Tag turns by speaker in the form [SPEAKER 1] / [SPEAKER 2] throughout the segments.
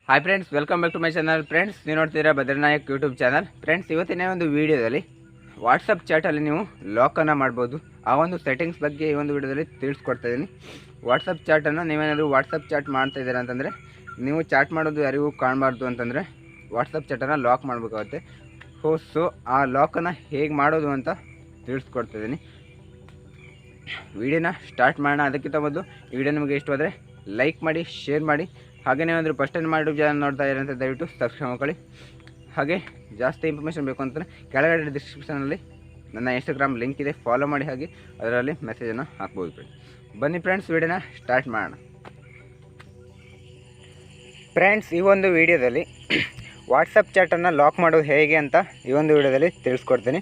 [SPEAKER 1] Hi friends, welcome back to my channel. Friends, ನೀವು ನೋಡ್ತೀರಾ Bhadra Nayak YouTube channel. Friends, ಇವತ್ತಿನ ಒಂದು ವೀಡಿಯೋದಲ್ಲಿ ವಾಟ್ಸಪ್ ಚಾಟಲ್ಲಿ ನೀವು ಲಾಕನ್ನು ಮಾಡ್ಬೋದು. ಆ ಒಂದು ಸೆಟ್ಟಿಂಗ್ಸ್ ಬಗ್ಗೆ ಈ ಒಂದು ವೀಡಿಯೋದಲ್ಲಿ ತಿಳಿಸ್ಕೊಡ್ತಾ ಇದ್ದೀನಿ. ವಾಟ್ಸಪ್ ಚಾಟನ್ನು ನೀವೇನಾದರೂ ವಾಟ್ಸಪ್ ಚಾಟ್ ಮಾಡ್ತಾ ಇದ್ದೀರಾ ಅಂತಂದರೆ, ನೀವು ಚಾಟ್ ಮಾಡೋದು ಯಾರಿಗೂ ಕಾಣಬಾರ್ದು ಅಂತಂದರೆ ವಾಟ್ಸಪ್ ಚಾಟನ್ನು ಲಾಕ್ ಮಾಡಬೇಕಾಗುತ್ತೆ. ಸೊ ಆ ಲಾಕನ್ನು ಹೇಗೆ ಮಾಡೋದು ಅಂತ ತಿಳಿಸ್ಕೊಡ್ತಾಯಿದ್ದೀನಿ. ವಿಡಿಯೋನ ಸ್ಟಾರ್ಟ್ ಮಾಡೋಣ. ಅದಕ್ಕಿಂತ ಮೊದಲು ಈ ವಿಡಿಯೋ ನಿಮಗೆ ಇಷ್ಟವಾದರೆ ಲೈಕ್ ಮಾಡಿ, ಶೇರ್ ಮಾಡಿ. ಹಾಗೆ ನೀವಂದರೆ ಫಸ್ಟ್ ಟೈಮ್ ಮಾಡಿ ಚಾನಲ್ ನೋಡ್ತಾ ಇದ್ದೀರ ಅಂತ ದಯವಿಟ್ಟು ಸಬ್ಸ್ಕ್ರೈಬ್ ಮಾಡ್ಕೊಳ್ಳಿ. ಹಾಗೆ ಜಾಸ್ತಿ ಇನ್ಫಾರ್ಮೇಷನ್ ಬೇಕು ಅಂತಂದರೆ ಕೆಳಗಡೆ ಡಿಸ್ಕ್ರಿಪ್ಷನಲ್ಲಿ ನನ್ನ ಇನ್ಸ್ಟಾಗ್ರಾಮ್ ಲಿಂಕ್ ಇದೆ, ಫಾಲೋ ಮಾಡಿ. ಹಾಗೆ ಅದರಲ್ಲಿ ಮೆಸೇಜನ್ನು ಹಾಕ್ಬೋದು ಫ್ರೆಂಡ್ಸ್. ಬನ್ನಿ ಫ್ರೆಂಡ್ಸ್, ವಿಡಿಯೋನ ಸ್ಟಾರ್ಟ್ ಮಾಡೋಣ. ಫ್ರೆಂಡ್ಸ್, ಈ ಒಂದು ವಿಡಿಯೋದಲ್ಲಿ ವಾಟ್ಸಪ್ ಚಾಟನ್ನು ಲಾಕ್ ಮಾಡೋದು ಹೇಗೆ ಅಂತ ಈ ಒಂದು ವಿಡಿಯೋದಲ್ಲಿ ತಿಳಿಸ್ಕೊಡ್ತೀನಿ.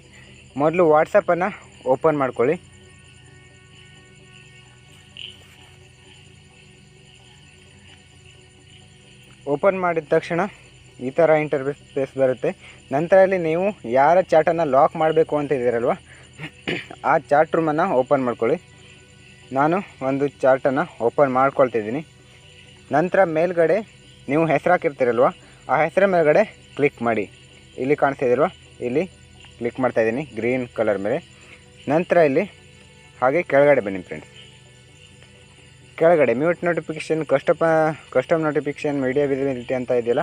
[SPEAKER 1] ಮೊದಲು ವಾಟ್ಸಪ್ಪನ್ನು ಓಪನ್ ಮಾಡ್ಕೊಳ್ಳಿ. ಓಪನ್ ಮಾಡಿದ ತಕ್ಷಣ ಈ ಥರ ಇಂಟರ್ಫೇಸ್ ಬರುತ್ತೆ. ನಂತರ ಇಲ್ಲಿ ನೀವು ಯಾರ ಚಾಟನ್ನು ಲಾಕ್ ಮಾಡಬೇಕು ಅಂತ ಇದ್ದೀರಲ್ವ, ಆ ಚಾಟ್ ರೂಮನ್ನು ಓಪನ್ ಮಾಡ್ಕೊಳ್ಳಿ. ನಾನು ಒಂದು ಚಾಟನ್ನು ಓಪನ್ ಮಾಡ್ಕೊಳ್ತಿದ್ದೀನಿ. ನಂತರ ಮೇಲ್ಗಡೆ ನೀವು ಹೆಸರು ಹಾಕಿರ್ತೀರಲ್ವ, ಆ ಹೆಸರ ಮೇಲ್ಗಡೆ ಕ್ಲಿಕ್ ಮಾಡಿ. ಇಲ್ಲಿ ಕಾಣಿಸ್ತಿದ್ದೀರಲ್ವ, ಇಲ್ಲಿ ಕ್ಲಿಕ್ ಮಾಡ್ತಾಯಿದ್ದೀನಿ ಗ್ರೀನ್ ಕಲರ್ ಮೇಲೆ. ನಂತರ ಇಲ್ಲಿ ಹಾಗೆ ಕೆಳಗಡೆ ಬನ್ನಿ ಫ್ರೆಂಡ್ಸ್. ಕೆಳಗಡೆ mute notification, custom notification, media visibility ಅಂತ ಇದೆಯಲ್ಲ,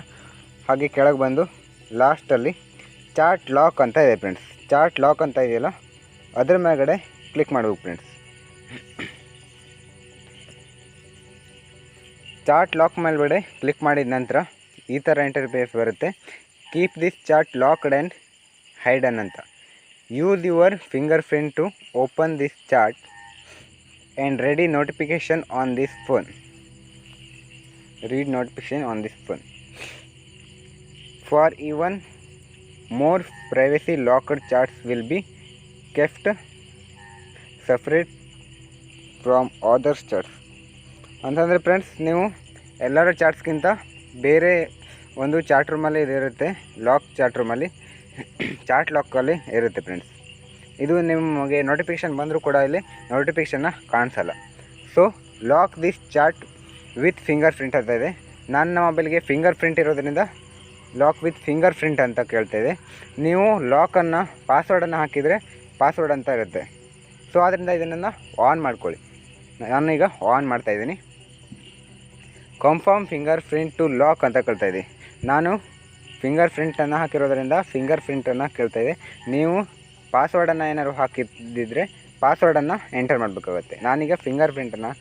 [SPEAKER 1] ಹಾಗೆ ಕೆಳಗೆ ಬಂದು ಲಾಸ್ಟಲ್ಲಿ ಚಾಟ್ ಲಾಕ್ ಅಂತ ಇದೆ ಫ್ರೆಂಡ್ಸ್. ಚಾಟ್ ಲಾಕ್ ಅಂತ ಇದೆಯಲ್ಲ, ಅದರ ಮೇಲ್ಗಡೆ ಕ್ಲಿಕ್ ಮಾಡಬೇಕು ಫ್ರೆಂಡ್ಸ್. ಚಾಟ್ ಲಾಕ್ ಮೇಲ್ಗಡೆ ಕ್ಲಿಕ್ ಮಾಡಿದ ನಂತರ ಈ ಥರ ಇಂಟರ್ಫೇಸ್ ಬರುತ್ತೆ. Keep this chat locked and hidden ಅಂತ. Use your fingerprint to open this chat and ready notification on this phone. Read notification on this phone. For even more privacy, locked chats will be kept separate from other chats. ಅಂತಂದರೆ friends, ನೀವು ಎಲ್ಲರ ಚಾಟ್ಸ್ಗಿಂತ ಬೇರೆ ಒಂದು chat ರೂಮಲ್ಲಿ ಇದಿರುತ್ತೆ. Lock chat ರೂಮಲ್ಲಿ chat ಲಾಕಲ್ಲಿ ಇರುತ್ತೆ friends. ಇದು ನಿಮಗೆ ನೋಟಿಫಿಕೇಷನ್ ಬಂದರೂ ಕೂಡ ಇಲ್ಲಿ ನೋಟಿಫಿಕೇಷನ್ನ ಕಾಣಿಸಲ್ಲ. So lock this chat with fingerprint ಅಂತ ಇದೆ. ನನ್ನ ಮೊಬೈಲ್ಗೆ ಫಿಂಗರ್ ಪ್ರಿಂಟ್ ಇರೋದ್ರಿಂದ ಲಾಕ್ ವಿತ್ ಫಿಂಗರ್ ಪ್ರಿಂಟ್ ಅಂತ ಕೇಳ್ತಾಯಿದೆ. ನೀವು ಲಾಕನ್ನು ಪಾಸ್ವರ್ಡನ್ನು ಹಾಕಿದರೆ ಪಾಸ್ವರ್ಡ್ ಅಂತ ಇರುತ್ತೆ. ಸೊ ಆದ್ದರಿಂದ ಇದನ್ನು ಆನ್ ಮಾಡ್ಕೊಳ್ಳಿ. ನಾನೀಗ ಆನ್ ಮಾಡ್ತಾಯಿದ್ದೀನಿ. Confirm fingerprint to lock ಅಂತ ಕೇಳ್ತಾಯಿದೆ. ನಾನು ಫಿಂಗರ್ ಪ್ರಿಂಟನ್ನು ಹಾಕಿರೋದ್ರಿಂದ ಫಿಂಗರ್ ಪ್ರಿಂಟನ್ನು ಕೇಳ್ತಾಯಿದೆ. ನೀವು ಪಾಸ್ವರ್ಡನ್ನು ಏನಾದ್ರು ಹಾಕಿದ್ದಿದ್ರೆ ಪಾಸ್ವರ್ಡನ್ನು ಎಂಟರ್ ಮಾಡಬೇಕಾಗುತ್ತೆ. ನಾನೀಗ ಫಿಂಗರ್ ಪ್ರಿಂಟನ್ನು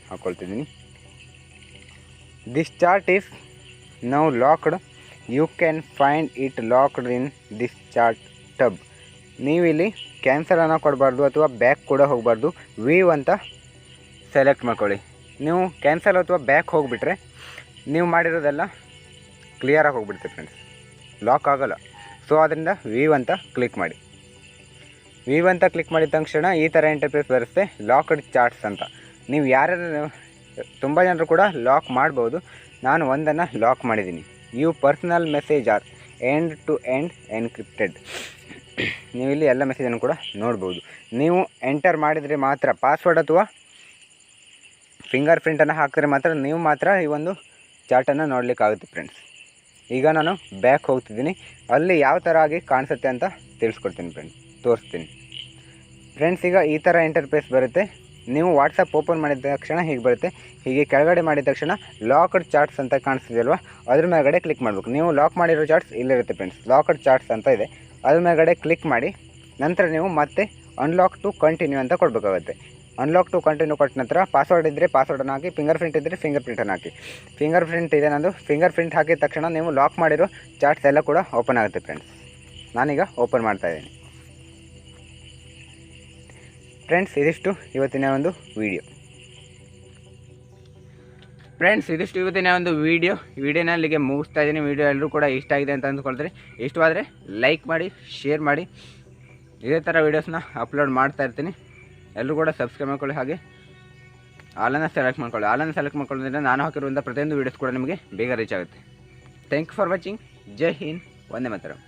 [SPEAKER 1] ಹಾಕ್ಕೊಳ್ತಿದ್ದೀನಿ. This chat is now locked. You can find it locked in this chat tab. ನೀವಿಲ್ಲಿ ಕ್ಯಾನ್ಸಲನ್ನು ಕೊಡಬಾರ್ದು ಅಥವಾ ಬ್ಯಾಕ್ ಕೂಡ ಹೋಗಬಾರ್ದು. ವೀವ್ ಅಂತ ಸೆಲೆಕ್ಟ್ ಮಾಡ್ಕೊಳ್ಳಿ. ನೀವು ಕ್ಯಾನ್ಸಲ್ ಅಥವಾ ಬ್ಯಾಕ್ ಹೋಗಿಬಿಟ್ರೆ ನೀವು ಮಾಡಿರೋದೆಲ್ಲ ಕ್ಲಿಯರಾಗಿ ಹೋಗಿಬಿಡುತ್ತೆ ಫ್ರೆಂಡ್ಸ್, ಲಾಕ್ ಆಗೋಲ್ಲ. ಸೊ ಅದರಿಂದ ವೀವ್ ಅಂತ ಕ್ಲಿಕ್ ಮಾಡಿ. ವೀವ್ ಅಂತ ಕ್ಲಿಕ್ ಮಾಡಿದ ತಕ್ಷಣ ಈ ಥರ ಇಂಟರ್ಫೇಸ್ ಬರುತ್ತೆ, ಲಾಕ್ಡ್ ಚಾಟ್ಸ್ ಅಂತ. ನೀವು ಯಾರ್ಯಾರು ತುಂಬ ಜನರು ಕೂಡ ಲಾಕ್ ಮಾಡ್ಬೋದು. ನಾನು ಒಂದನ್ನು ಲಾಕ್ ಮಾಡಿದ್ದೀನಿ. You personal message are end to end encrypted. ನೀವು ಇಲ್ಲಿ ಎಲ್ಲ ಮೆಸೇಜನ್ನು ಕೂಡ ನೋಡ್ಬೋದು. ನೀವು ಎಂಟರ್ ಮಾಡಿದರೆ ಮಾತ್ರ, ಪಾಸ್ವರ್ಡ್ ಅಥವಾ ಫಿಂಗರ್ ಪ್ರಿಂಟನ್ನು ಹಾಕಿದ್ರೆ ಮಾತ್ರ ನೀವು ಮಾತ್ರ ಈ ಒಂದು ಚಾಟನ್ನು ನೋಡಲಿಕ್ಕಾಗುತ್ತೆ ಫ್ರೆಂಡ್ಸ್. ಈಗ ನಾನು ಬ್ಯಾಕ್ ಹೋಗ್ತಿದ್ದೀನಿ. ಅಲ್ಲಿ ಯಾವ ಥರ ಆಗಿ ಕಾಣಿಸುತ್ತೆ ಅಂತ ತಿಳಿಸ್ಕೊಡ್ತೀನಿ ಫ್ರೆಂಡ್ಸ್, ತೋರಿಸ್ತೀನಿ ಫ್ರೆಂಡ್ಸ್. ಈಗ ಈ ಥರ ಇಂಟರ್ಫೇಸ್ ಬರುತ್ತೆ. ನೀವು ವಾಟ್ಸಪ್ ಓಪನ್ ಮಾಡಿದ ತಕ್ಷಣ ಹೀಗೆ ಬರುತ್ತೆ. ಹೀಗೆ ಕೆಳಗಡೆ ಮಾಡಿದ ತಕ್ಷಣ ಲಾಕ್ಡ್ ಚಾಟ್ಸ್ ಅಂತ ಕಾಣಿಸ್ತಿದೆಯಲ್ವ, ಅದ್ರ ಮೇಲ್ಗಡೆ ಕ್ಲಿಕ್ ಮಾಡಬೇಕು. ನೀವು ಲಾಕ್ ಮಾಡಿರೋ ಚಾಟ್ಸ್ ಇಲ್ಲಿರುತ್ತೆ ಫ್ರೆಂಡ್ಸ್, ಲಾಕ್ಡ್ ಚಾಟ್ಸ್ ಅಂತ ಇದೆ. ಅದ್ರ ಮೇಲ್ಗಡೆ ಕ್ಲಿಕ್ ಮಾಡಿ. ನಂತರ ನೀವು ಮತ್ತೆ ಅನ್ಲಾಕ್ ಟು ಕಂಟಿನ್ಯೂ ಅಂತ ಕೊಡಬೇಕಾಗುತ್ತೆ. ಅನ್ಲಾಕ್ ಟು ಕಂಟಿನ್ಯೂ ಕೊಟ್ಟ ನಂತರ ಪಾಸ್ವರ್ಡ್ ಇದ್ದರೆ ಪಾಸ್ವರ್ಡನ್ನು ಹಾಕಿ, ಫಿಂಗರ್ ಪ್ರಿಂಟ್ ಇದ್ದರೆ ಫಿಂಗರ್ ಪ್ರಿಂಟನ್ನು ಹಾಕಿ. ಫಿಂಗರ್ ಪ್ರಿಂಟ್ ಇದೆ ನಂದು. ಫಿಂಗರ್ ಪ್ರಿಂಟ್ ಹಾಕಿದ ತಕ್ಷಣ ನೀವು ಲಾಕ್ ಮಾಡಿರೋ ಚಾಟ್ಸ್ ಎಲ್ಲ ಕೂಡ ಓಪನ್ ಆಗುತ್ತೆ ಫ್ರೆಂಡ್ಸ್. ನಾನೀಗ ಓಪನ್ ಮಾಡ್ತಾಯಿದ್ದೀನಿ ಫ್ರೆಂಡ್ಸ್. ಇದಿಷ್ಟು ಇವತ್ತಿನ ಒಂದು ವಿಡಿಯೋ. ಫ್ರೆಂಡ್ಸ್, ಇದಿಷ್ಟು ಇವತ್ತಿನ ಒಂದು ವಿಡಿಯೋನ ಅಲ್ಲಿಗೆ ಮುಗಿಸ್ತಾ ಇದ್ದೀನಿ. ವಿಡಿಯೋ ಎಲ್ಲರೂ ಕೂಡ ಇಷ್ಟ ಆಗಿದೆ ಅಂತ ಅಂದ್ಕೊಳ್ತಾರೆ. ಇಷ್ಟವಾದರೆ ಲೈಕ್ ಮಾಡಿ, ಶೇರ್ ಮಾಡಿ. ಇದೇ ಥರ ವೀಡಿಯೋಸ್ನ ಅಪ್ಲೋಡ್ ಮಾಡ್ತಾ ಇರ್ತೀನಿ. ಎಲ್ಲರೂ ಕೂಡ ಸಬ್ಸ್ಕ್ರೈಬ್ ಮಾಡ್ಕೊಳ್ಳಿ. ಹಾಗೆ ಆಲನ್ನು ಸೆಲೆಕ್ಟ್ ಮಾಡ್ಕೊಳ್ಳಿ. ಆಲನ್ನು ಸೆಲೆಕ್ಟ್ ಮಾಡ್ಕೊಳ್ಳೋದ್ರಿಂದ ನಾನು ಹಾಕಿರುವಂಥ ಪ್ರತಿಯೊಂದು ವೀಡಿಯೋಸ್ ಕೂಡ ನಿಮಗೆ ಬೇಗ ರೀಚ್ ಆಗುತ್ತೆ. Thank you for watching. Jai Hind, Vande Mataram.